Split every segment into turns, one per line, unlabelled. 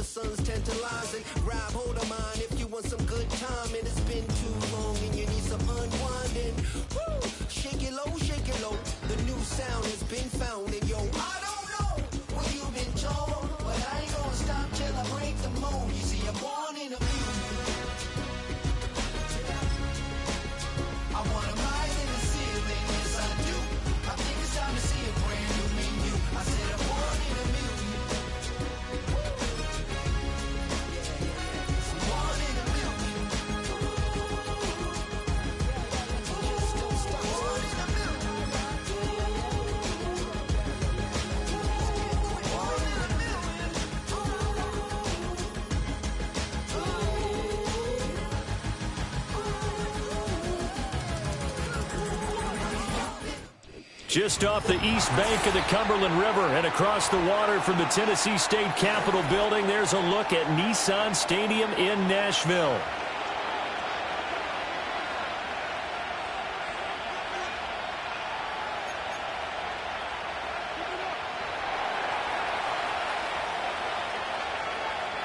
the sun's tantalizing. Grab hold of mine if you want some good time. And it's been too long and you need some unwinding. Woo! Shake it low. The new sound has been found. And yo, I don't know what you've been told, but I ain't gonna stop till I break the mold. You see, I'm born in a I wanna rise in the ceiling, yes I do. I think it's time to see a brand new menu. I said I'm born in a million. I'm born in a million. Born in a million. Born in a million.
Just off the east bank of the Cumberland River and across the water from the Tennessee State Capitol building, there's a look at Nissan Stadium in Nashville.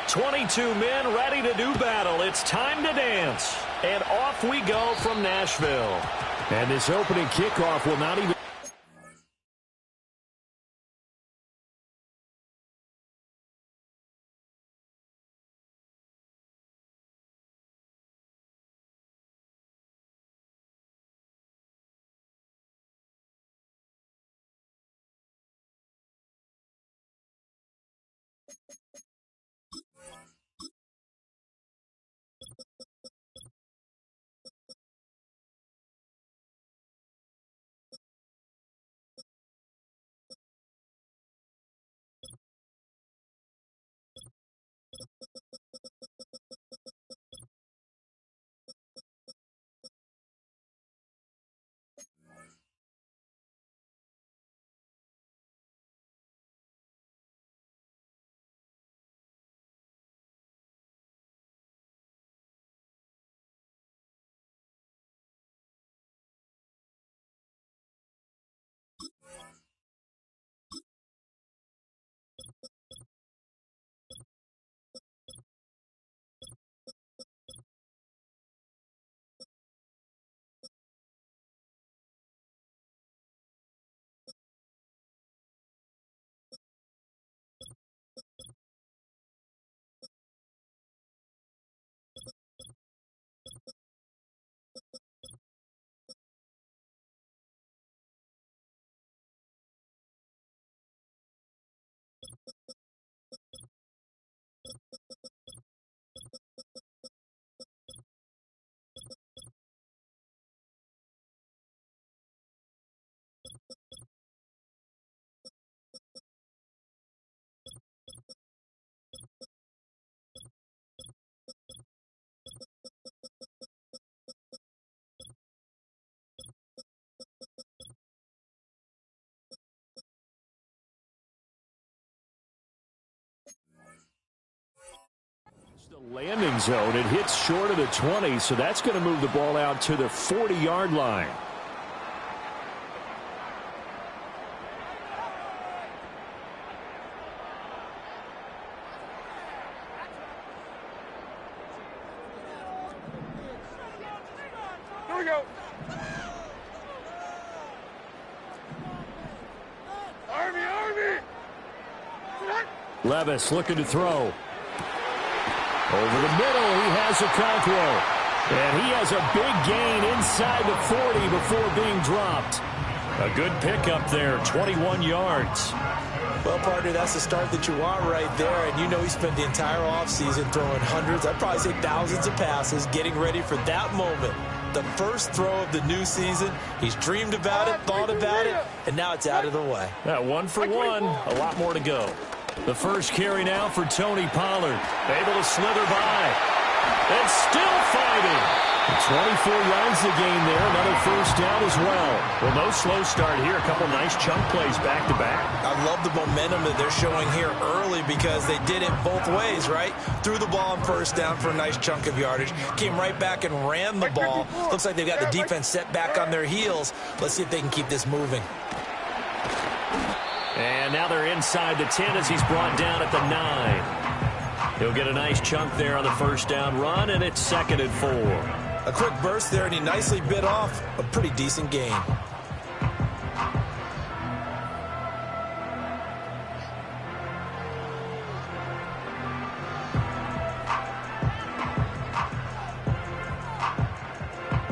"22 men ready to do battle. It's time to dance." And off we go from Nashville. And this opening kickoff will not even... The landing zone, it hits short of the 20, so that's going to move the ball out to the 40-yard line.
Here we go. Army!
Levis looking to throw. Over the middle, he has Okonkwo. And he has a big gain inside the 40 before being dropped. A good pickup there, 21 yards.
Well, partner, that's the start that you want right there. And you know he spent the entire offseason throwing hundreds, I'd probably say thousands of passes, getting ready for that moment. The first throw of the new season. He's dreamed about it, thought about it, and now it's out of the way.
Yeah, 1 for 1, a lot more to go. The first carry now for Tony Pollard. Able to slither by. And still fighting. 24 yards to gain there. Another first down as well. Well, no slow start here. A couple nice chunk plays back-to-back.
I love the momentum that they're showing here early because they did it both ways, right? Threw the ball on first down for a nice chunk of yardage. Came right back and ran the ball. Looks like they've got the defense set back on their heels. Let's see if they can keep this moving.
And now they're inside the 10 as he's brought down at the 9. He'll get a nice chunk there on the first down run, and it's 2nd and 4.
A quick burst there, and he nicely bit off a pretty decent gain.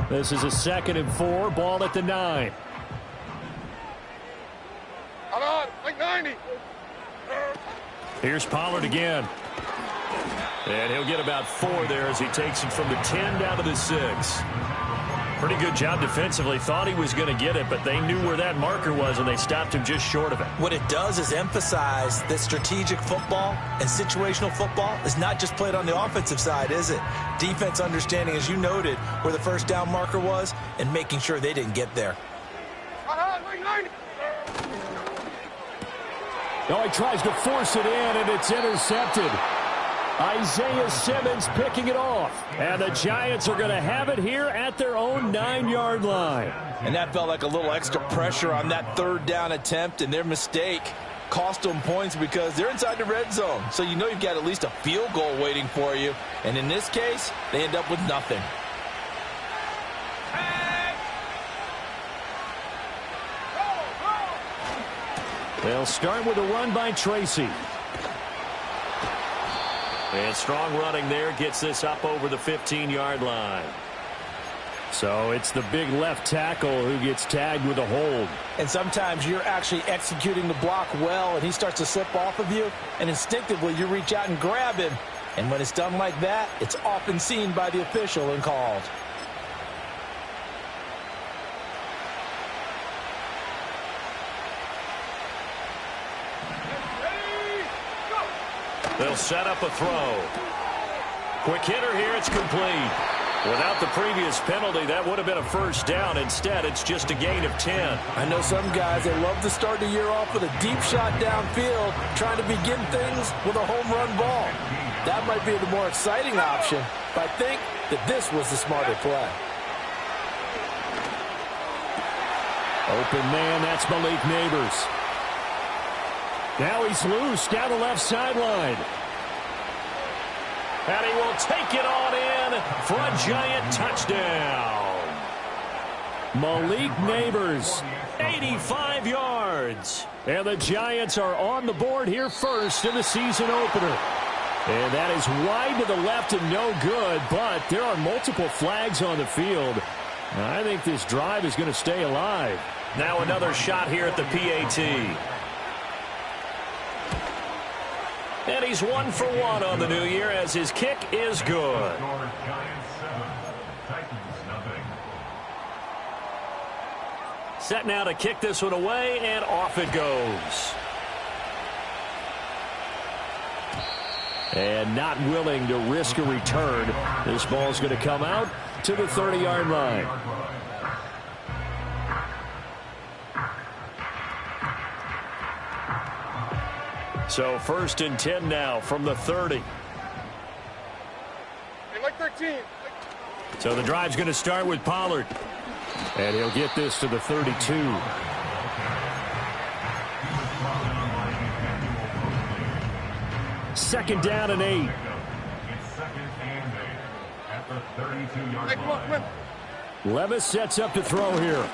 This is a 2nd and 4, ball at the 9.
Come on, like 90.
Here's Pollard again. And he'll get about 4 there as he takes it from the 10 down to the 6. Pretty good job defensively. Thought he was going to get it, but they knew where that marker was, and they stopped him just short of it.
What it does is emphasize that strategic football and situational football is not just played on the offensive side, is it? Defense understanding, as you noted, where the first down marker was and making sure they didn't get there.
Come on, like 90.
No, he tries to force it in, and it's intercepted. Isaiah Simmons picking it off. And the Giants are going to have it here at their own 9-yard line.
And that felt like a little extra pressure on that third down attempt, and their mistake cost them points because they're inside the red zone. So you know you've got at least a field goal waiting for you. And in this case, they end up with nothing.
They'll start with a run by Tracy. And strong running there gets this up over the 15-yard line. So it's the big left tackle who gets tagged with a hold.
And sometimes you're actually executing the block well, and he starts to slip off of you, and instinctively you reach out and grab him. And when it's done like that, it's often seen by the official and called.
They'll set up a throw. Quick hitter here, it's complete. Without the previous penalty, that would have been a first down. Instead, it's just a gain of 10.
I know some guys, they love to start the year off with a deep shot downfield, trying to begin things with a home run ball. That might be the more exciting option, but I think that this was the smarter play.
Open man, that's Malik Neighbors. Now he's loose down the left sideline. And he will take it on in for a Giant touchdown. Malik Neighbors, 85 yards. And the Giants are on the board here first in the season opener. And that is wide to the left and no good, but there are multiple flags on the field. I think this drive is going to stay alive. Now another shot here at the PAT. And he's 1 for 1 on the new year as his kick is good. Set now to kick this one away, and off it goes. And not willing to risk a return. This ball's going to come out to the 30-yard line. So 1st and 10 now from the 30.
Hey, like 13.
So the drive's going to start with Pollard. And he'll get this to the 32. Second down and 8.
Hey, come on.
Levis sets up to throw here.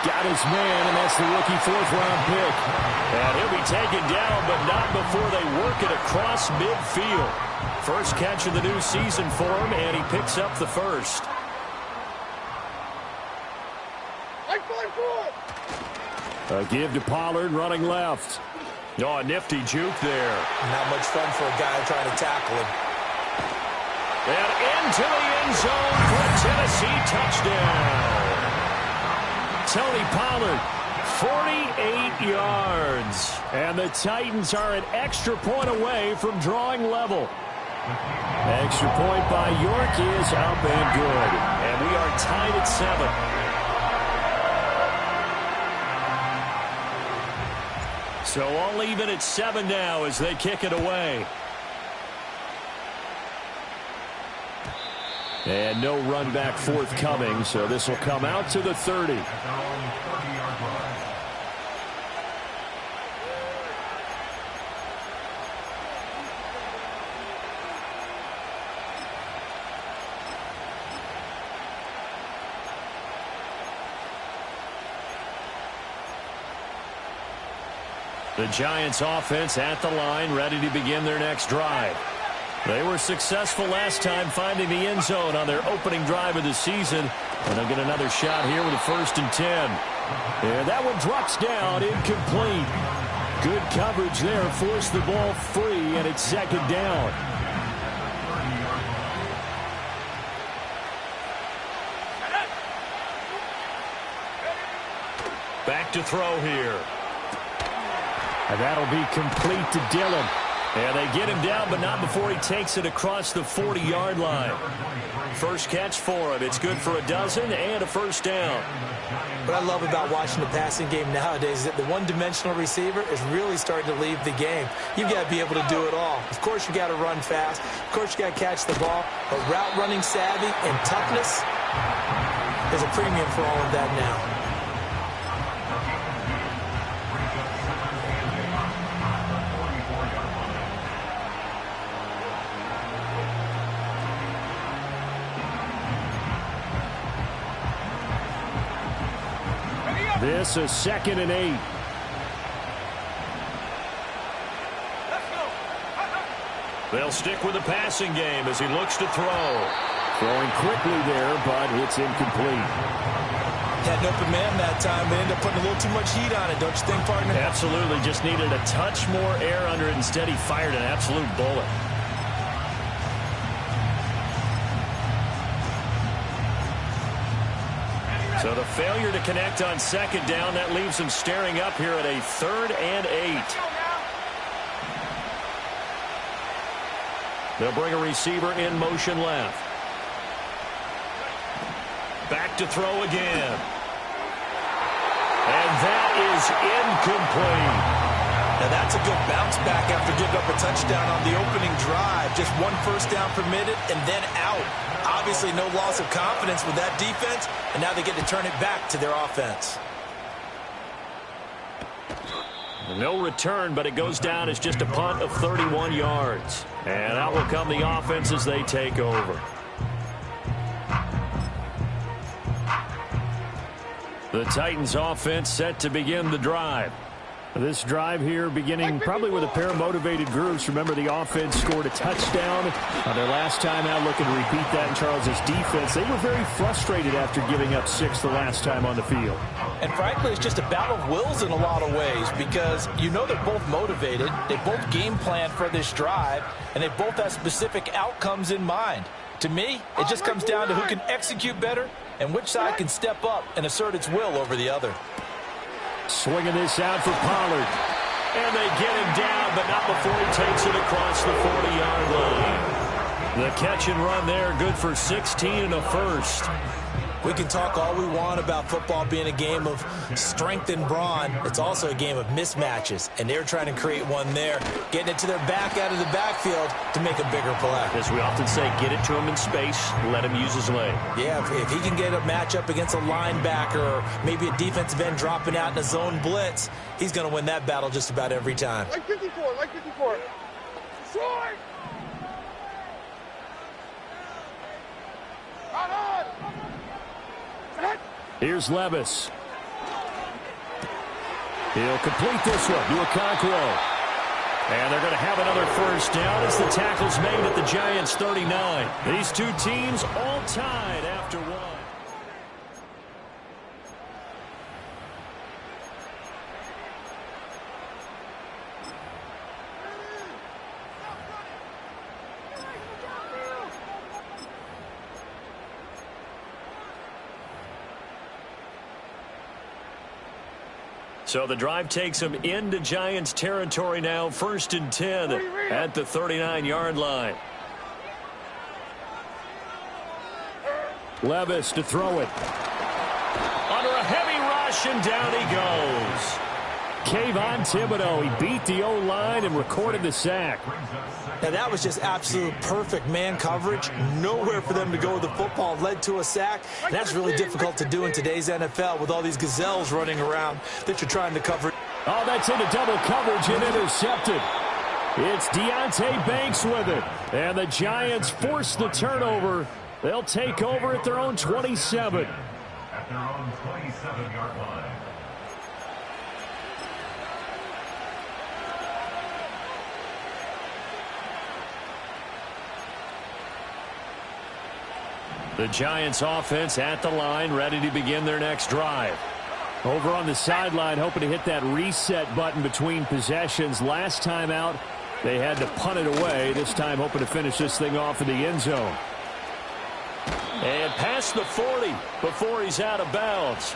Got his man, and that's the rookie 4th-round pick. And he'll be taken down, but not before they work it across midfield. First catch of the new season for him, and he picks up the first.
Like 5-4.
A give to Pollard running left. Oh, a nifty juke there.
Not much fun for a guy trying to tackle him.
And into the end zone for a Tennessee touchdown. Tony Pollard, 48 yards. And the Titans are an extra point away from drawing level. Extra point by York is up and good. And we are tied at 7. So all even at 7 now as they kick it away. And no run back forthcoming, so this will come out to the 30. The Giants offense at the line, ready to begin their next drive. They were successful last time finding the end zone on their opening drive of the season. And they'll get another shot here with a 1st and 10. And that one drops down, incomplete. Good coverage there, forced the ball free, and it's 2nd down. Back to throw here. And that'll be complete to Dillon. And they get him down, but not before he takes it across the 40-yard line. First catch for him. It's good for a dozen and a 1st down.
What I love about watching the passing game nowadays is that the one-dimensional receiver is really starting to leave the game. You've got to be able to do it all. Of course, you got to run fast. Of course, you got to catch the ball. But route running savvy and toughness is a premium for all of that now.
This is 2nd and 8. They'll stick with the passing game as he looks to throw. Throwing quickly there, but it's incomplete.
Had an open man that time, but ended up putting a little too much heat on it, don't you think, partner?
Absolutely. Just needed a touch more air under it. Instead, he fired an absolute bullet. So the failure to connect on 2nd down, that leaves him staring up here at a 3rd and 8. They'll bring a receiver in motion left. Back to throw again. And that is incomplete.
Now that's a good bounce back after giving up a touchdown on the opening drive. Just 1 first down permitted and then out. Obviously no loss of confidence with that defense, and now they get to turn it back to their offense.
No return, but it goes down as just a punt of 31 yards. And out will come the offense as they take over. The Titans offense set to begin the drive. This drive here beginning probably with a pair of motivated groups. Remember, the offense scored a touchdown their last time out, looking to repeat that in Charles's defense. They were very frustrated after giving up 6 the last time on the field.
And frankly, it's just a battle of wills in a lot of ways because you know they're both motivated. They both game plan for this drive, and they both have specific outcomes in mind. To me, it just comes down to who can execute better and which side can step up and assert its will over the other.
Swinging this out for Pollard. And they get him down, but not before he takes it across the 40-yard line. The catch and run there, good for 16 and a 1st.
We can talk all we want about football being a game of strength and brawn. It's also a game of mismatches, and they're trying to create one there, getting it to their back out of the backfield to make a bigger play.
As we often say, get it to him in space, let him use his leg.
Yeah, if he can get a matchup against a linebacker or maybe a defensive end dropping out in a zone blitz, he's going to win that battle just about every time.
Like 54, like 54. Short!
Here's Levis. He'll complete this one to Okonkwo. And they're going to have another 1st down as the tackle's made at the Giants' 39. These two teams all tied after one. So the drive takes him into Giants territory now. 1st and 10 at the 39-yard line. Levis to throw it. Under a heavy rush, and down he goes. Kayvon Thibodeau, he beat the O-line and recorded the sack.
Now that was just absolute perfect man coverage. Nowhere for them to go with the football. Led to a sack. And that's really difficult to do in today's NFL with all these gazelles running around that you're trying to cover.
Oh, that's into double coverage and intercepted. It's Deonte Banks with it. And the Giants force the turnover. They'll take over at their own 27.
At their own 27-yard line.
The Giants offense at the line, ready to begin their next drive. Over on the sideline, hoping to hit that reset button between possessions. Last time out, they had to punt it away. This time hoping to finish this thing off in the end zone. And past the 40 before he's out of bounds.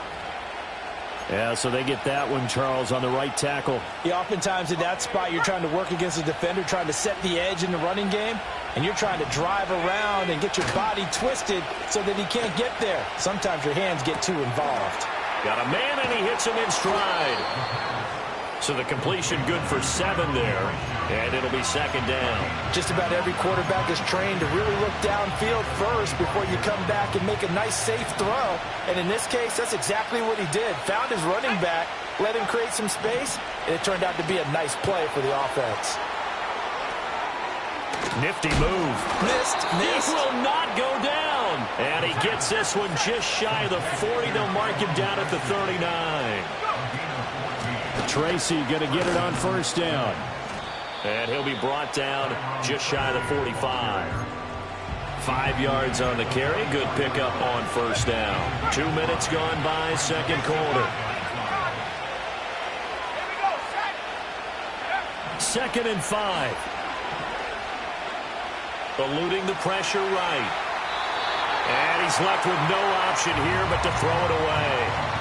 Yeah, so they get that one, Charles, on the right tackle.
Yeah, oftentimes in that spot, you're trying to work against a defender, trying to set the edge in the running game, and you're trying to drive around and get your body twisted so that he can't get there. Sometimes your hands get too involved.
Got a man, and he hits him in stride. So the completion good for 7 there, and it'll be second down.
Just about every quarterback is trained to really look downfield first before you come back and make a nice, safe throw. And in this case, that's exactly what he did. Found his running back, let him create some space, and it turned out to be a nice play for the offense.
Nifty move.
Missed.
He will not go down. And he gets this one just shy of the 40. They'll mark him down at the 39. Tracy going to get it on first down. And he'll be brought down just shy of the 45. 5 yards on the carry. Good pickup on first down. 2 minutes gone by, second quarter. Second and 5. Eluding the pressure right. And he's left with no option here but to throw it away.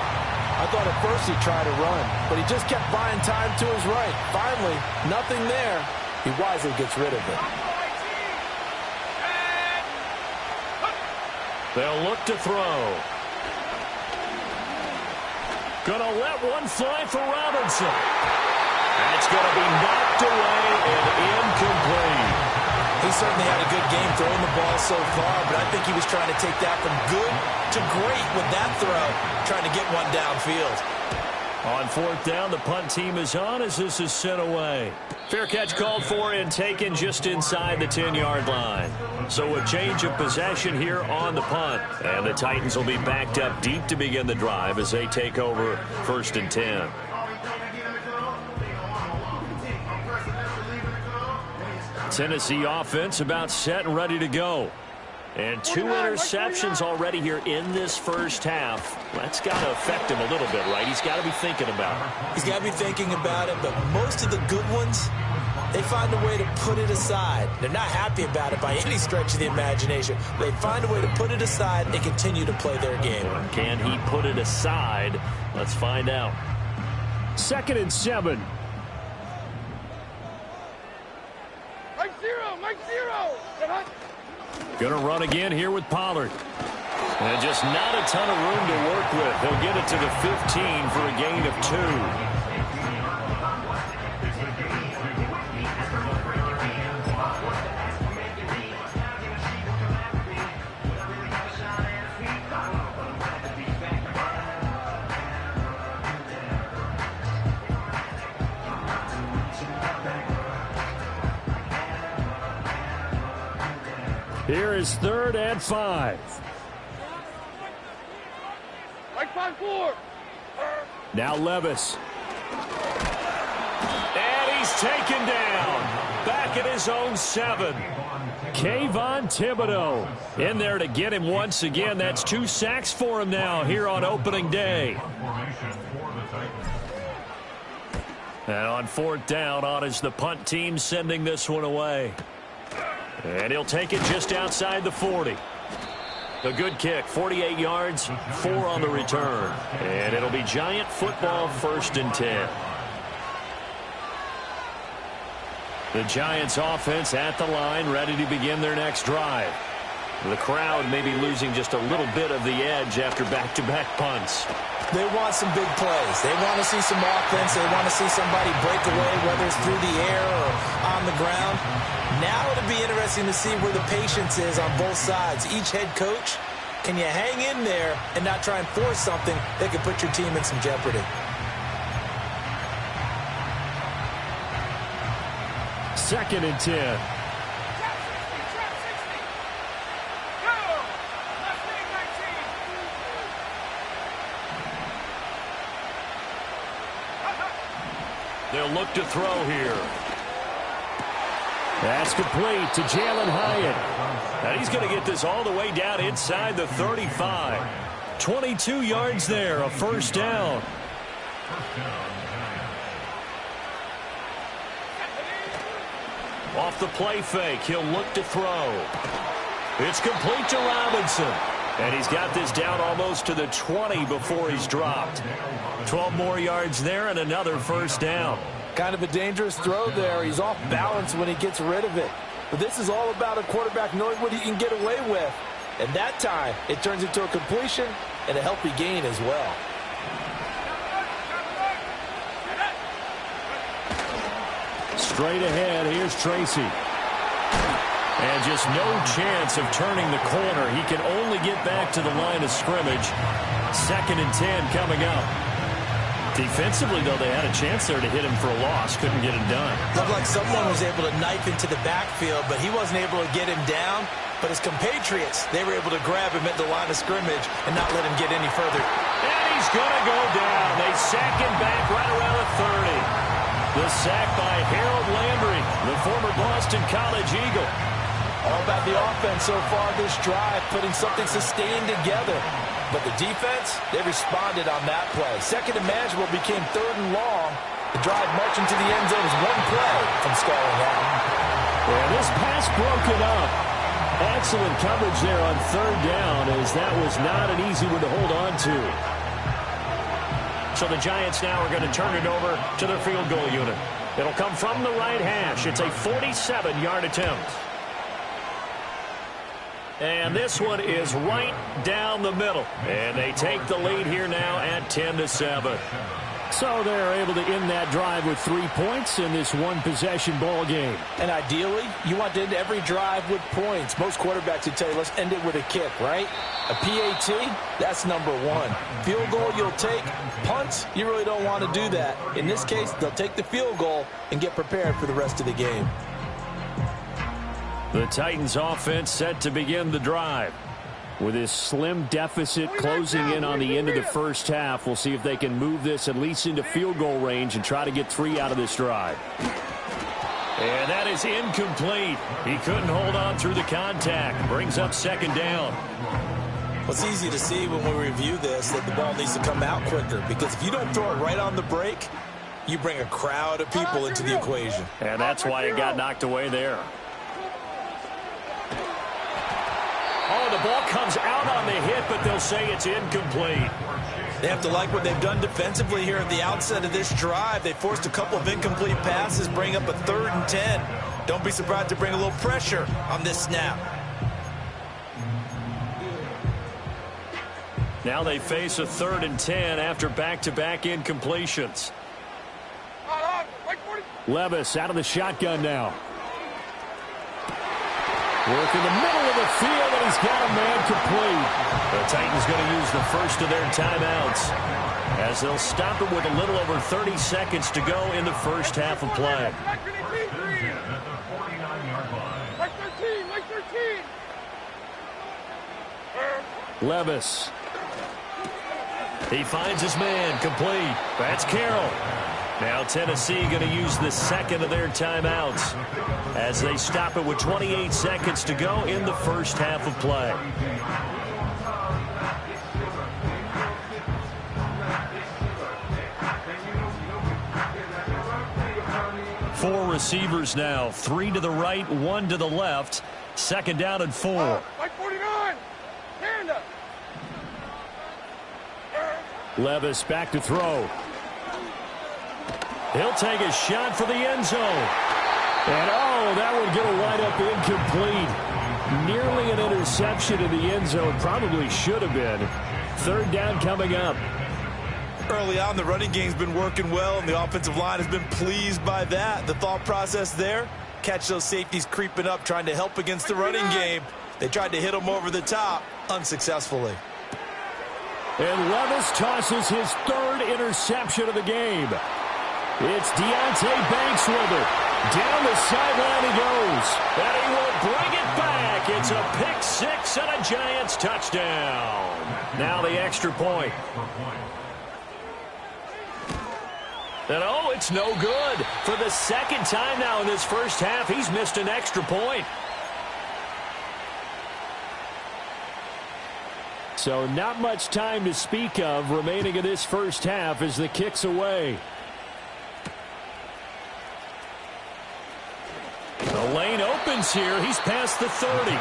I thought at first he'd try to run, but he just kept buying time to his right. Finally, nothing there. He wisely gets rid of it.
They'll look to throw. Gonna let one fly for Robinson. That's gonna be knocked away and incomplete.
He certainly had a good game throwing the ball so far, but I think he was trying to take that from good to great with that throw, trying to get one downfield.
On fourth down, the punt team is on as this is sent away. Fair catch called for and taken just inside the 10-yard line. So a change of possession here on the punt. And the Titans will be backed up deep to begin the drive as they take over first and 10. Tennessee offense about set and ready to go. And 2 interceptions already here in this first half. That's got to affect him a little bit, right? He's got to be thinking about it.
He's got to be thinking about it, but most of the good ones, they find a way to put it aside. They're not happy about it by any stretch of the imagination. They find a way to put it aside and continue to play their game.
Can he put it aside? Let's find out. Second and 7.
Mike zero.
Gonna run again here with Pollard. And just not a ton of room to work with. He'll get it to the 15 for a gain of 2. Here is 3rd and 5.
Mike 5-4.
Now Levis. And he's taken down. Back at his own 7. Kayvon Thibodeau in there to get him once again. That's 2 sacks for him now here on opening day. And on 4th down, on is the punt team sending this one away. And he'll take it just outside the 40. A good kick, 48 yards, 4 on the return. And it'll be Giant football, 1st and 10. The Giants offense at the line, ready to begin their next drive. The crowd may be losing just a little bit of the edge after back-to-back punts.
They want some big plays. They want to see some offense. They want to see somebody break away, whether it's through the air or on the ground. Now it'll be interesting to see where the patience is on both sides. Each head coach, can you hang in there and not try and force something that could put your team in some jeopardy?
Second and 10. They'll look to throw here. That's complete to Jalen Hyatt. And he's going to get this all the way down inside the 35. 22 yards there, a first down. Off the play fake, he'll look to throw. It's complete to Robinson. And he's got this down almost to the 20 before he's dropped. 12 more yards there and another first down.
Kind of a dangerous throw there. He's off balance when he gets rid of it. But this is all about a quarterback knowing what he can get away with. And that time, it turns into a completion and a healthy gain as well.
Straight ahead, here's Tracy. And just no chance of turning the corner. He can only get back to the line of scrimmage. 2nd and 10 coming up. Defensively, though, they had a chance there to hit him for a loss. Couldn't get it done.
Looked like someone was able to knife into the backfield, but he wasn't able to get him down. But his compatriots, they were able to grab him at the line of scrimmage and not let him get any further.
And he's going to go down. They sack him back right around the 30. The sack by Harold Landry, the former Boston College Eagle.
All about the offense so far this drive, putting something sustained together. But the defense, they responded on that play. 2nd and manageable became 3rd and long. The drive marching to the end zone is one play from stalling out.
And this pass broken up. Excellent coverage there on 3rd down, as that was not an easy one to hold on to. So the Giants now are going to turn it over to their field goal unit. It'll come from the right hash. It's a 47-yard attempt. And this one is right down the middle. And they take the lead here now at 10-7. So they're able to end that drive with 3 points in this one-possession ball game.
And ideally, you want to end every drive with points. Most quarterbacks would tell you, let's end it with a kick, right? A PAT, that's number 1. Field goal you'll take. Punts, you really don't want to do that. In this case, they'll take the field goal and get prepared for the rest of the game.
The Titans offense set to begin the drive. With this slim deficit closing in on the end of the first half, we'll see if they can move this at least into field goal range and try to get 3 out of this drive. And that is incomplete. He couldn't hold on through the contact. Brings up 2nd down.
Well, it's easy to see when we review this that the ball needs to come out quicker, because if you don't throw it right on the break, you bring a crowd of people into the equation.
And that's why it got knocked away there. Oh, the ball comes out on the hit, but they'll say it's incomplete.
They have to like what they've done defensively here at the outset of this drive. They forced a couple of incomplete passes, bring up a 3rd and 10. Don't be surprised to bring a little pressure on this snap.
Now they face a 3rd and 10 after back-to-back incompletions. Levis out of the shotgun now. Work in the middle of the field, and he's got a man complete. The Titans going to use the first of their timeouts as they'll stop it with a little over 30 seconds to go in the first half of play. Levis. He finds his man complete. That's Carroll. Now Tennessee going to use the 2nd of their timeouts as they stop it with 28 seconds to go in the first half of play. Four receivers now, 3 to the right, 1 to the left. 2nd down and 4. Levis back to throw. He'll take a shot for the end zone. And, oh, that would get a wide-up incomplete. Nearly an interception in the end zone. Probably should have been. 3rd down coming up.
Early on, the running game's been working well, and the offensive line has been pleased by that. The thought process there, catch those safeties creeping up, trying to help against the running game. They tried to hit them over the top, unsuccessfully.
And Levis tosses his 3rd interception of the game. It's Deonte Banks with it. Down the sideline he goes. And he will bring it back. It's a pick 6 and a Giants touchdown. Now the extra point. And oh, it's no good. For the second time now in this first half, he's missed an extra point. So not much time to speak of remaining in this first half as the kick's away. The lane opens here. He's past the 30.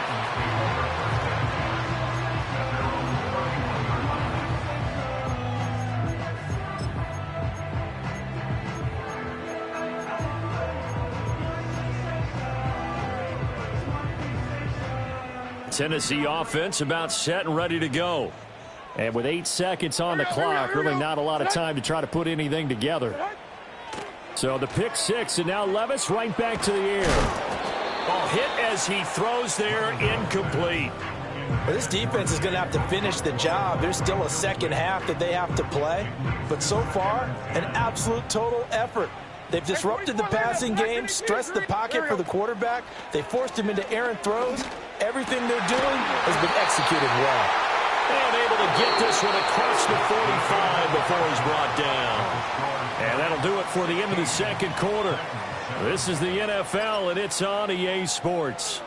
Tennessee offense about set and ready to go. And with 8 seconds on the clock, really not a lot of time to try to put anything together. So the pick six, and now Levis right back to the air. Ball hit as he throws there, incomplete.
Well, this defense is going to have to finish the job. There's still a second half that they have to play. But so far, an absolute total effort. They've disrupted the passing game, stressed the pocket for the quarterback. They forced him into errant throws. Everything they're doing has been executed well.
And able to get this one across the 45 before he's brought down. And that'll do it for the end of the second quarter. This is the NFL, and it's on EA Sports.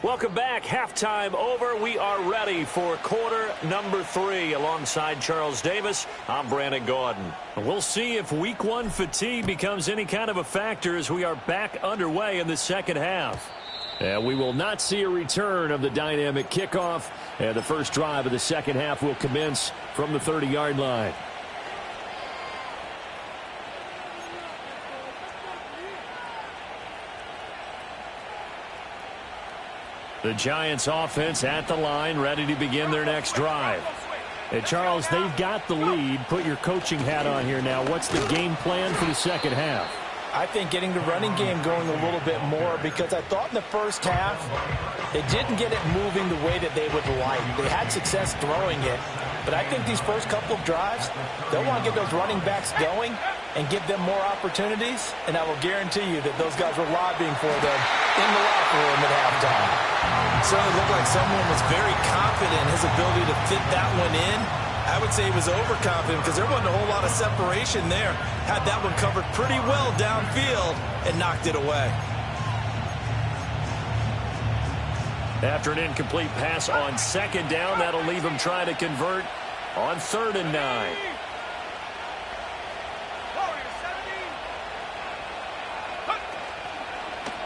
Welcome back. Halftime over. We are ready for quarter number 3. Alongside Charles Davis, I'm Brandon Gaudin. We'll see if week 1 fatigue becomes any kind of a factor as we are back underway in the second half. And we will not see a return of the dynamic kickoff. And the first drive of the second half will commence from the 30-yard line. The Giants offense at the line, ready to begin their next drive. And Charles, they've got the lead. Put your coaching hat on here now. What's the game plan for the second half?
I think getting the running game going a little bit more, because I thought in the first half they didn't get it moving the way that they would like. They had success throwing it, but I think these first couple of drives, they'll want to get those running backs going and give them more opportunities, and I will guarantee you that those guys were lobbying for them in the locker room at halftime.
It certainly looked like someone was very confident in his ability to fit that one in. I would say he was overconfident because there wasn't a whole lot of separation there. Had that one covered pretty well downfield and knocked it away.
After an incomplete pass on second down, that'll leave him trying to convert on 3rd and 9.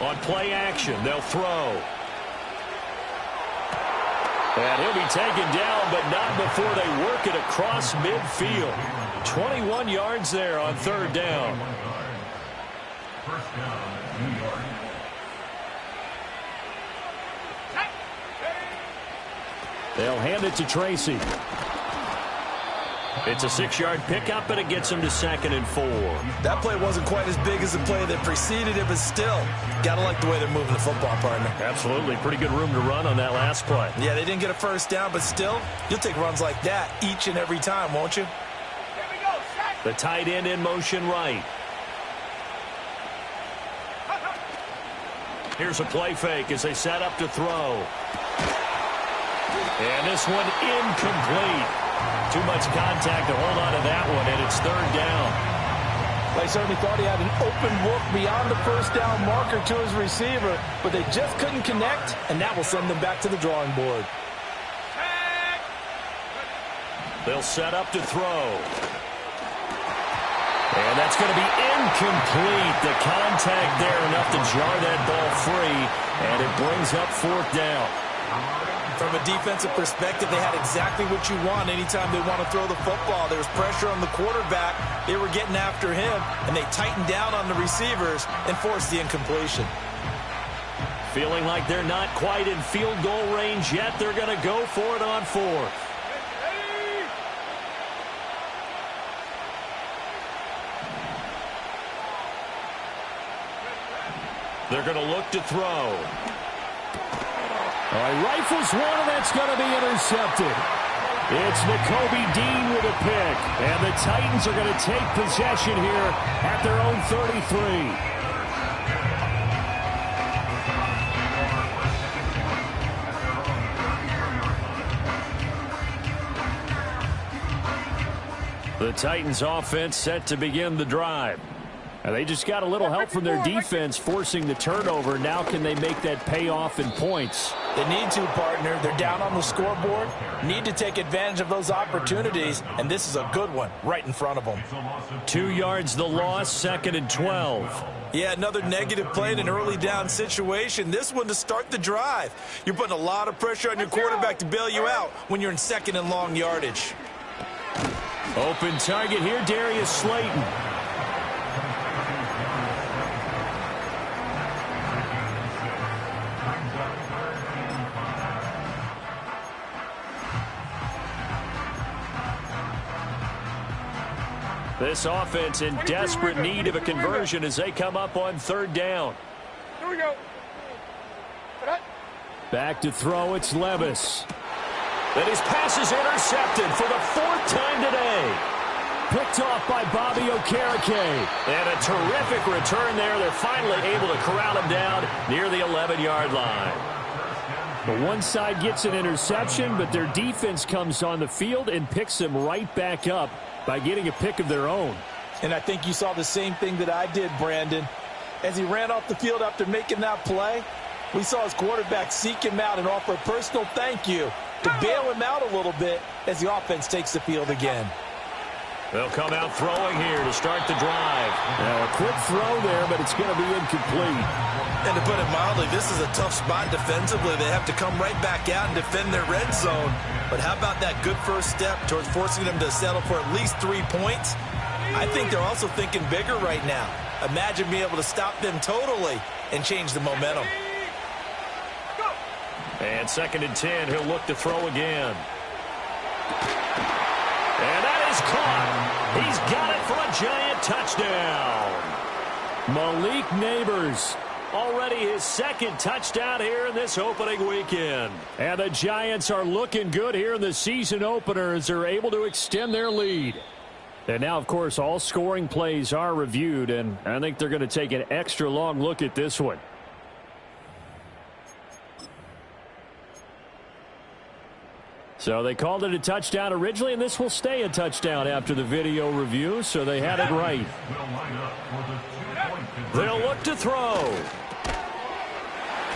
On play action, they'll throw. And he'll be taken down, but not before they work it across midfield. 21 yards there on 3rd down. They'll hand it to Tracy. It's a 6-yard pickup, and it gets him to 2nd and 4.
That play wasn't quite as big as the play that preceded it, but still, got to like the way they're moving the football, partner.
Absolutely. Pretty good room to run on that last play.
Yeah, they didn't get a first down, but still, you'll take runs like that each and every time, won't you?
The tight end in motion right. Here's a play fake as they set up to throw. And this one incomplete. Too much contact to hold on to that one, and it's 3rd down.
They certainly thought he had an open look beyond the first down marker to his receiver, but they just couldn't connect, and that will send them back to the drawing board.
They'll set up to throw. And that's going to be incomplete. The contact there enough to jar that ball free, and it brings up 4th down.
From a defensive perspective, they had exactly what you want anytime they want to throw the football. There was pressure on the quarterback. They were getting after him, and they tightened down on the receivers and forced the incompletion.
Feeling like they're not quite in field goal range yet. They're going to go for it on 4th. They're going to look to throw. All right, rifles one, and that's going to be intercepted. It's Nakobe Dean with a pick, and the Titans are going to take possession here at their own 33. The Titans offense set to begin the drive. And they just got a little help from their defense forcing the turnover. Now can they make that pay off in points?
They need to, partner. They're down on the scoreboard. Need to take advantage of those opportunities. And this is a good one right in front of them.
2 yards the loss, 2nd and 12.
Yeah, another negative play in an early down situation. This one to start the drive. You're putting a lot of pressure on your quarterback to bail you out when you're in 2nd and long yardage.
Open target here, Darius Slayton. This offense in desperate need of a conversion as they come up on 3rd down.
Here we go.
Back to throw, it's Levis. And his pass is intercepted for the 4th time today. Picked off by Bobby Okereke. And a terrific return there. They're finally able to corral him down near the 11-yard line. The one side gets an interception, but their defense comes on the field and picks them right back up by getting a pick of their own.
And I think you saw the same thing that I did, Brandon. As he ran off the field after making that play, we saw his quarterback seek him out and offer a personal thank you to bail him out a little bit as the offense takes the field again.
They'll come out throwing here to start the drive. Now a quick throw there, but it's going to be incomplete.
And to put it mildly, this is a tough spot defensively. They have to come right back out and defend their red zone. But how about that good first step towards forcing them to settle for at least 3 points? I think they're also thinking bigger right now. Imagine being able to stop them totally and change the momentum.
And 2nd and 10, he'll look to throw again. And that is caught. He's got it for a Giant touchdown. Malik Neighbors, already his 2nd touchdown here in this opening weekend. And the Giants are looking good here in the season opener as they're able to extend their lead. And now, of course, all scoring plays are reviewed, and I think they're going to take an extra long look at this one. So they called it a touchdown originally, and this will stay a touchdown after the video review, so they had it right. They'll look to throw.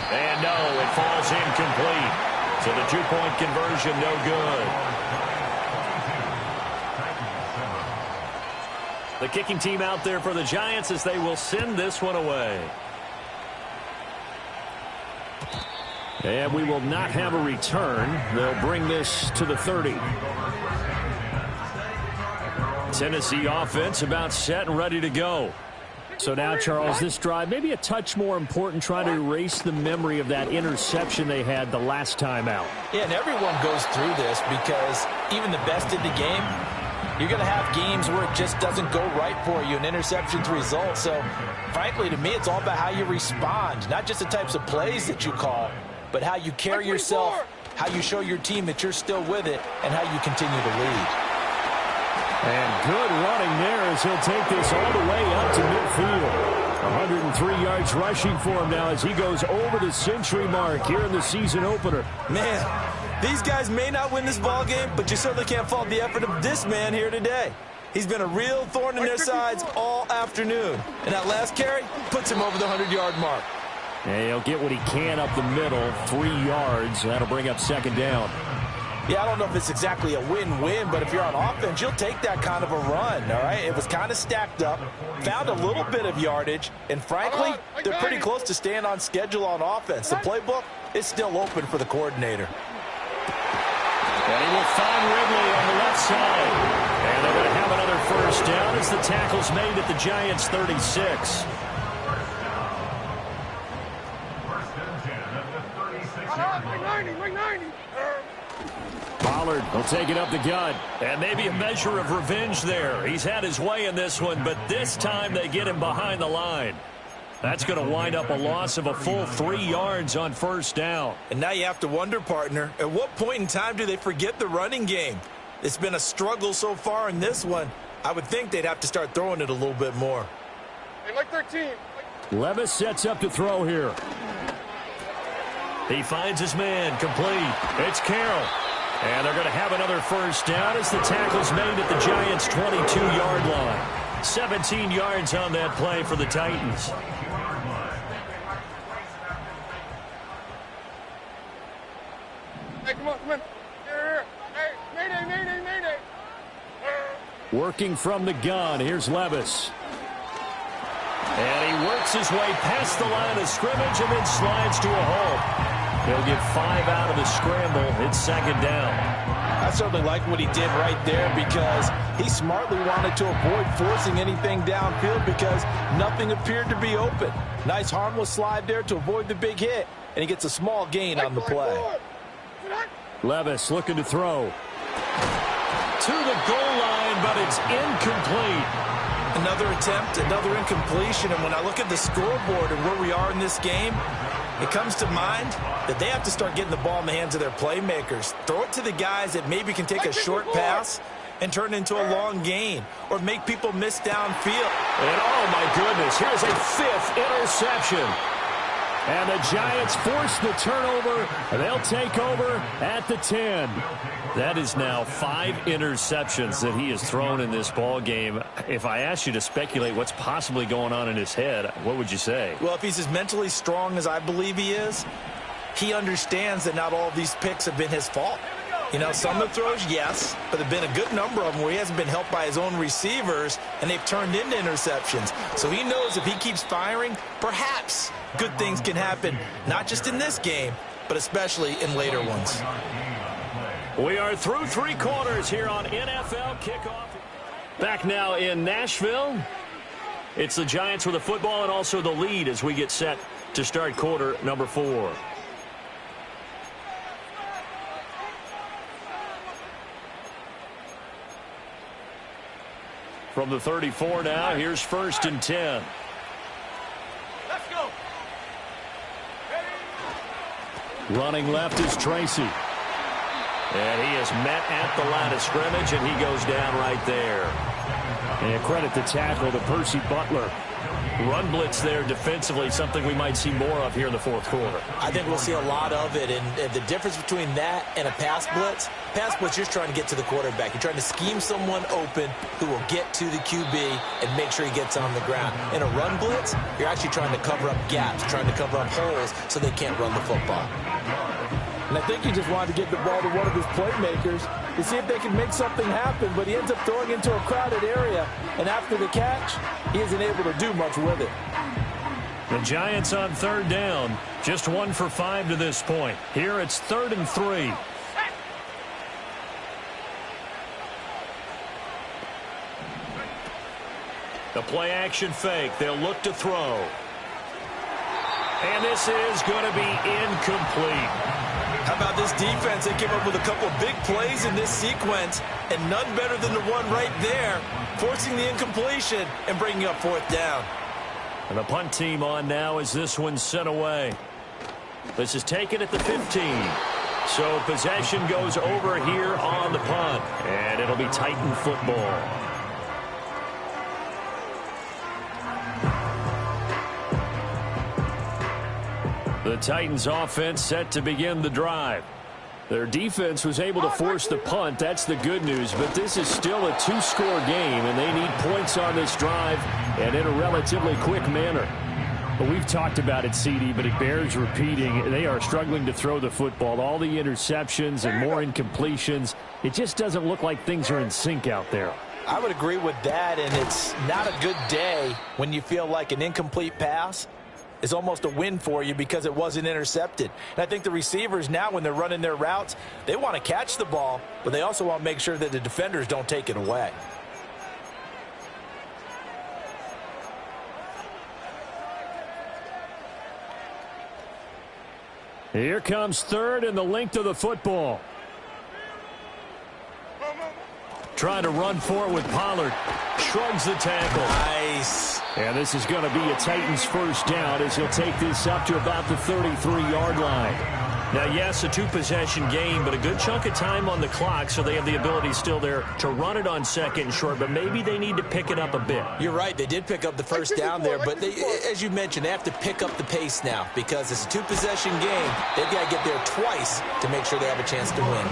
And no, it falls incomplete. So the 2-point conversion no good. The kicking team out there for the Giants as they will send this one away. And we will not have a return. They'll bring this to the 30. Tennessee offense about set and ready to go. So now, Charles, this drive maybe a touch more important, trying to erase the memory of that interception they had the last time out.
Yeah, and everyone goes through this because even the best in the game, you're going to have games where it just doesn't go right for you, and interceptions result. So, frankly, to me, it's all about how you respond, not just the types of plays that you call, but how you carry yourself, how you show your team that you're still with it, and how you continue to lead.
And good running there as he'll take this all the way up to midfield. 103 yards rushing for him now as he goes over the century mark here in the season opener.
Man, these guys may not win this ball game, but you certainly can't fault the effort of this man here today. He's been a real thorn in their sides all afternoon. And that last carry puts him over the 100-yard mark.
And he'll get what he can up the middle, 3 yards. That'll bring up 2nd down.
Yeah, I don't know if it's exactly a win-win, but if you're on offense, you'll take that kind of a run, all right? It was kind of stacked up, found a little bit of yardage, and frankly, they're pretty close to staying on schedule on offense. The playbook is still open for the coordinator.
And he will find Ridley on the left side. And they're going to have another first down as the tackle's made at the Giants' 36.
Wing 90.
Pollard will take it up the gut. And maybe a measure of revenge there. He's had his way in this one, but this time they get him behind the line. That's going to wind up a loss of a full 3 yards on first down.
And now you have to wonder, partner, at what point in time do they forget the running game? It's been a struggle so far in this one. I would think they'd have to start throwing it a little bit more.
Hey, like 13.
Levis sets up to throw here. He finds his man complete. It's Carroll. And they're going to have another first down as the tackle's made at the Giants' 22-yard line. 17 yards on that play for the Titans.
Hey, come on, come on. Here. Hey, mayday, mayday, mayday.
Working from the gun, here's Levis. And he works his way past the line of scrimmage and then slides to a hole. He'll get 5 out of the scramble. It's second down.
I certainly like what he did right there because he smartly wanted to avoid forcing anything downfield because nothing appeared to be open. Nice harmless slide there to avoid the big hit, and he gets a small gain on the play.
Levis looking to throw. To the goal line, but it's incomplete.
Another attempt, another incompletion, and when I look at the scoreboard and where we are in this game, it comes to mind that they have to start getting the ball in the hands of their playmakers. Throw it to the guys that maybe can take a short pass and turn it into a long gain or make people miss downfield.
And oh my goodness, here's a 5th interception. And the Giants force the turnover. They'll take over at the 10. That is now 5 interceptions that he has thrown in this ball game. If I asked you to speculate what's possibly going on in his head, what would you say?
Well, if he's as mentally strong as I believe he is, he understands that not all of these picks have been his fault. You know, some of the throws, yes, but there have been a good number of them where he hasn't been helped by his own receivers, and they've turned into interceptions. So he knows if he keeps firing, perhaps good things can happen, not just in this game, but especially in later ones.
We are through 3 quarters here on NFL Kickoff. Back now in Nashville. It's the Giants with the football and also the lead as we get set to start quarter number 4. From the 34 now, here's 1st and 10.
Let's go.
Running left is Tracy. And he is met at the line of scrimmage, and he goes down right there. And credit the tackle to Percy Butler. Run blitz there defensively, something we might see more of here in the 4th quarter.
I think we'll see a lot of it, and the difference between that and a pass blitz, you're trying to get to the quarterback. You're trying to scheme someone open who will get to the QB and make sure he gets on the ground. In a run blitz, you're actually trying to cover up gaps, trying to cover up holes so they can't run the football. And I think he just wanted to get the ball to one of his playmakers to see if they can make something happen, but he ends up throwing into a crowded area, and after the catch, he isn't able to do much with it.
The Giants on 3rd down, just 1 for 5 to this point. Here it's 3rd and 3. The play action fake, they'll look to throw. And this is going to be incomplete.
How about this defense? They came up with a couple of big plays in this sequence, and none better than the one right there, forcing the incompletion and bringing up 4th down.
And the punt team on now as this one's sent away. This is taken at the 15. So possession goes over here on the punt, and it'll be Titan football. The Titans offense set to begin the drive. Their defense was able to force the punt. That's the good news. But this is still a 2-score game, and they need points on this drive and in a relatively quick manner. But we've talked about it, CD, but it bears repeating. They are struggling to throw the football. All the interceptions and more incompletions. It just doesn't look like things are in sync out there.
I would agree with that, and it's not a good day when you feel like an incomplete pass is almost a win for you because it wasn't intercepted. And I think the receivers now, when they're running their routes, they want to catch the ball, but they also want to make sure that the defenders don't take it away.
Here comes 3rd and the length of the football. Trying to run for it with Pollard. Shrugs the tackle.
Nice.
And this is going to be a Titans first down as he'll take this up to about the 33-yard line. Now, yes, a two-possession game, but a good chunk of time on the clock, so they have the ability still there to run it on second and short, but maybe they need to pick it up a bit.
You're right. They did pick up the first down there, but they, as you mentioned, they have to pick up the pace now because it's a two-possession game. They've got to get there twice to make sure they have a chance to win.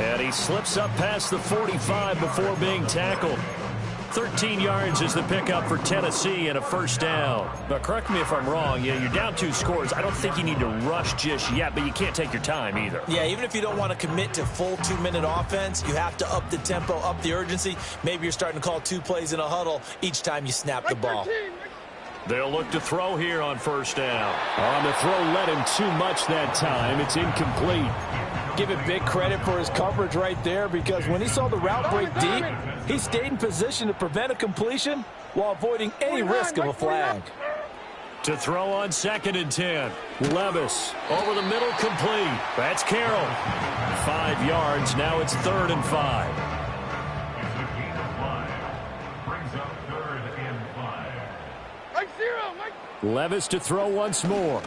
And he slips up past the 45 before being tackled. 13 yards is the pickup for Tennessee and a first down. But correct me if I'm wrong. Yeah, you're down 2 scores. I don't think you need to rush just yet, but you can't take your time either.
Yeah, even if you don't want to commit to full 2-minute offense, you have to up the tempo, up the urgency. Maybe you're starting to call 2 plays in a huddle each time you snap the ball.
They'll look to throw here on first down. On the throw, led him too much that time. It's incomplete.
Give it big credit for his coverage right there because when he saw the route break deep, he stayed in position to prevent a completion while avoiding any risk of a flag.
To throw on 2nd and 10. Levis over the middle, complete. That's Carroll. 5 yards. Now it's 3rd and 5. Levis to throw once more.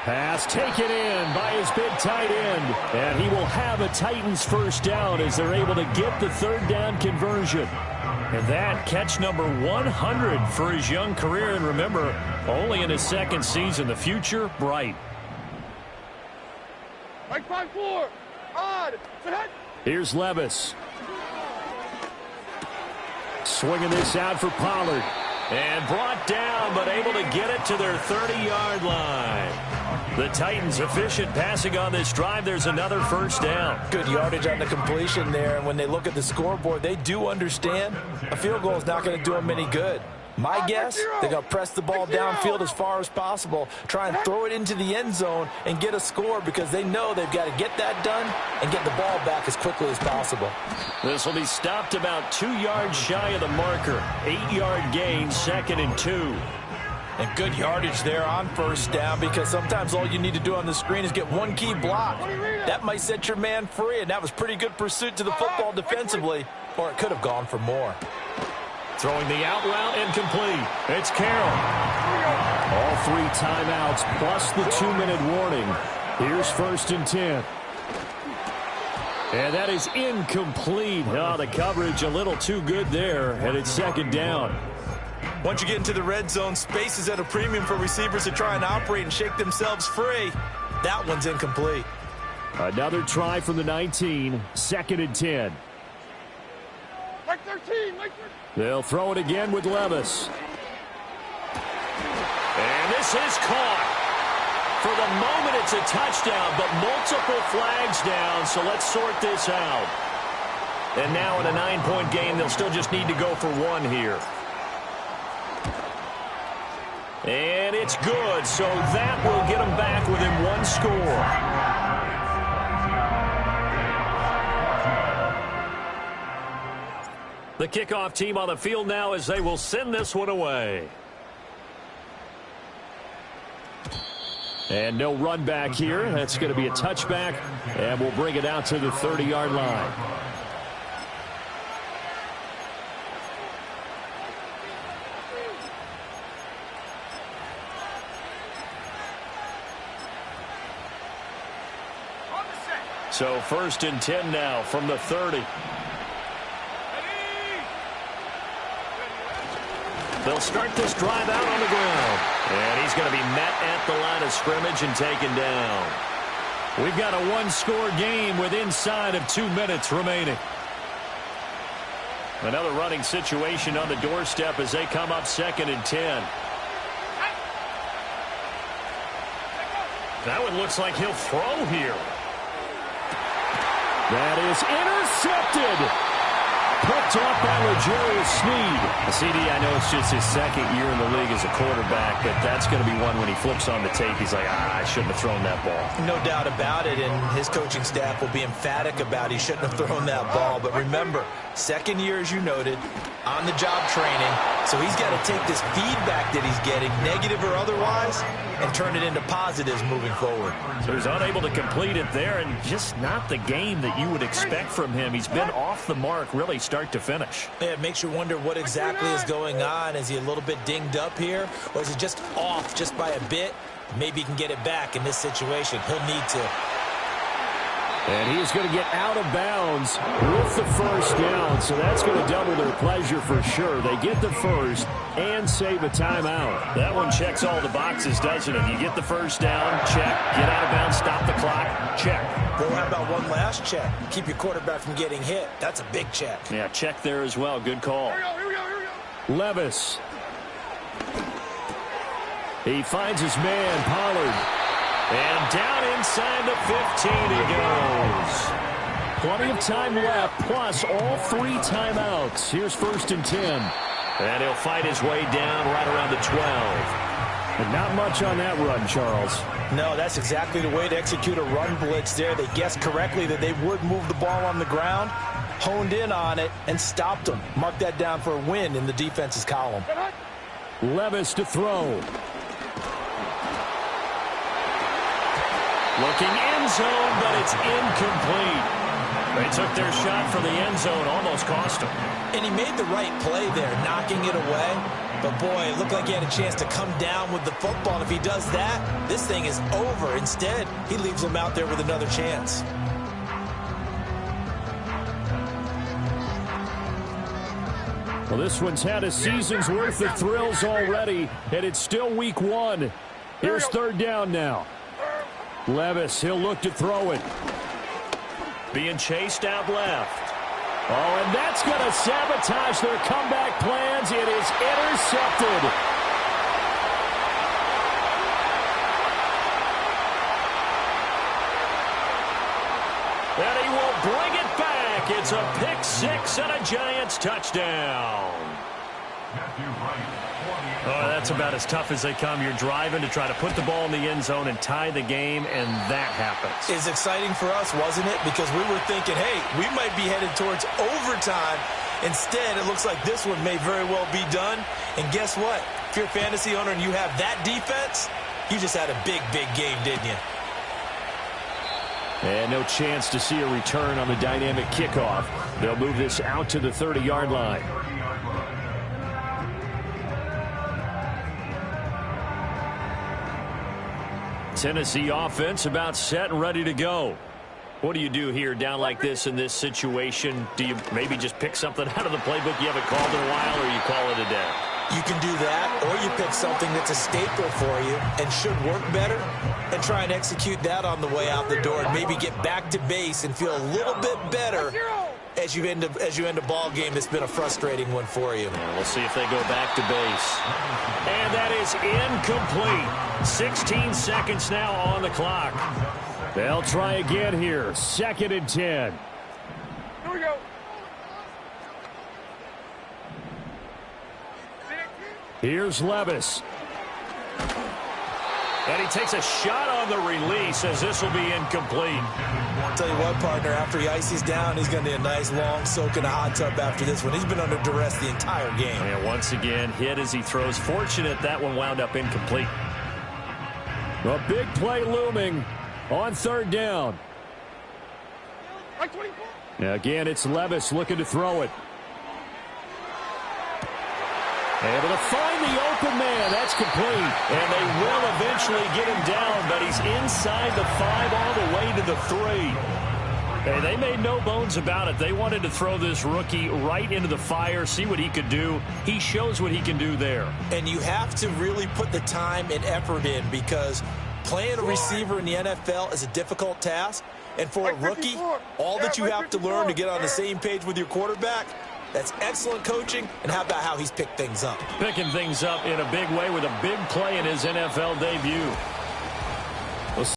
Pass taken in by his big tight end. And he will have a Titans first down as they're able to get the 3rd down conversion. And that catch number 100 for his young career. And remember, only in his 2nd season. The future, bright.
Like 5-4. Odd.
Here's Levis. Swinging this out for Pollard. And brought down, but able to get it to their 30-yard line. The Titans efficient passing on this drive. There's another first down.
Good yardage on the completion there. And when they look at the scoreboard, they do understand a field goal is not going to do them any good. My guess, they're going to press the ball downfield as far as possible, try and throw it into the end zone and get a score because they know they've got to get that done and get the ball back as quickly as possible.
This will be stopped about 2 yards shy of the marker. 8-yard gain, 2nd and 2.
And good yardage there on first down because sometimes all you need to do on the screen is get one key block. That might set your man free, and that was pretty good pursuit to the football defensively, or it could have gone for more.
Throwing the out route, incomplete. It's Carroll. All 3 timeouts plus the 2-minute warning. Here's 1st and 10. And that is incomplete. Oh, the coverage a little too good there, and it's 2nd down.
Once you get into the red zone, space is at a premium for receivers to try and operate and shake themselves free. That one's incomplete.
Another try from the 19, 2nd and 10.
Like 13.
They'll throw it again with Levis. And this is caught. For the moment, it's a touchdown, but multiple flags down, so let's sort this out. And now in a 9-point game, they'll still just need to go for 1 here. And it's good, so that will get them back within 1 score. The kickoff team on the field now as they will send this one away. And no run back here. That's going to be a touchback, and we'll bring it out to the 30-yard line. So 1st and 10 now from the 30. They'll start this drive out on the ground. And he's going to be met at the line of scrimmage and taken down. We've got a 1-score game with inside of 2 minutes remaining. Another running situation on the doorstep as they come up 2nd and 10. That one looks like he'll throw here. That is intercepted. Picked off by L'Jarius Sneed. CD, I know it's just his 2nd year in the league as a quarterback, but that's going to be one when he flips on the tape. He's like, I shouldn't have thrown that ball.
No doubt about it, and his coaching staff will be emphatic about he shouldn't have thrown that ball. But remember, 2nd year, as you noted, on-the-job training. So he's got to take this feedback that he's getting, negative or otherwise, and turn it into positives moving forward.
So he's unable to complete it there, and just not the game that you would expect from him. He's been off the mark really start to finish.
Yeah, it makes you wonder what exactly is going on. Is he a little bit dinged up here, or is he just off just by a bit? Maybe he can get it back in this situation. He'll need to.
And he's going to get out of bounds with the first down, so that's going to double their pleasure for sure. They get the first and save a timeout. That one checks all the boxes, doesn't it? You get the first down, check. Get out of bounds, stop the clock, check.
Well, how about one last check? Keep your quarterback from getting hit. That's a big check.
Yeah, check there as well. Good call.
Here we go.
Levis. He finds his man, Pollard. And down inside the 15 he goes. Plenty of time left, plus all 3 timeouts. Here's 1st and 10. And he'll fight his way down right around the 12. And not much on that run, Charles.
No, that's exactly the way to execute a run blitz there. They guessed correctly that they would move the ball on the ground, honed in on it, and stopped them. Mark that down for a win in the defense's column.
Levis to throw. Looking end zone, but it's incomplete. They took their shot for the end zone, almost cost him.
And he made the right play there, knocking it away. But, boy, it looked like he had a chance to come down with the football. And if he does that, this thing is over. Instead, he leaves him out there with another chance.
Well, this one's had a season's worth of thrills already, and it's still week 1. Here's 3rd down now. Levis, he'll look to throw it. Being chased out left. Oh, and that's going to sabotage their comeback plans. It is intercepted. And he will bring it back. It's a pick 6 and a Giants touchdown. Oh, that's about as tough as they come. You're driving to try to put the ball in the end zone and tie the game, and that happens.
It's exciting for us, wasn't it? Because we were thinking, hey, we might be headed towards overtime. Instead, it looks like this one may very well be done. And guess what? If you're a fantasy owner and you have that defense, you just had a big, big game, didn't you?
And no chance to see a return on the dynamic kickoff. They'll move this out to the 30-yard line. Tennessee offense about set and ready to go. What do you do here down like this in this situation? Do you maybe just pick something out of the playbook you haven't called in a while, or you call it a day?
You can do that, or you pick something that's a staple for you and should work better and try and execute that on the way out the door and maybe get back to base and feel a little bit better as you end a ball game that's been a frustrating one for you.
Yeah, we'll see if they go back to base. And that is incomplete. 16 seconds now on the clock. They'll try again here. 2nd and 10.
Here we go.
Here's Levis. And he takes a shot on the release as this will be incomplete.
I'll tell you what, partner, after he ices down, he's going to need a nice long soak in a hot tub after this one. He's been under duress the entire game.
And once again, hit as he throws. Fortunate that one wound up incomplete. A big play looming on 3rd down. Again, it's Levis looking to throw it. Able to find the open man. That's complete. And they will eventually get him down, but he's inside the 5 all the way to the 3. Hey, they made no bones about it. They wanted to throw this rookie right into the fire, see what he could do. He shows what he can do there.
And you have to really put the time and effort in, because playing a receiver in the NFL is a difficult task. And for a rookie, all that you have to learn to get on the same page with your quarterback, that's excellent coaching. And how about how he's picked things up?
Picking things up in a big way with a big play in his NFL debut.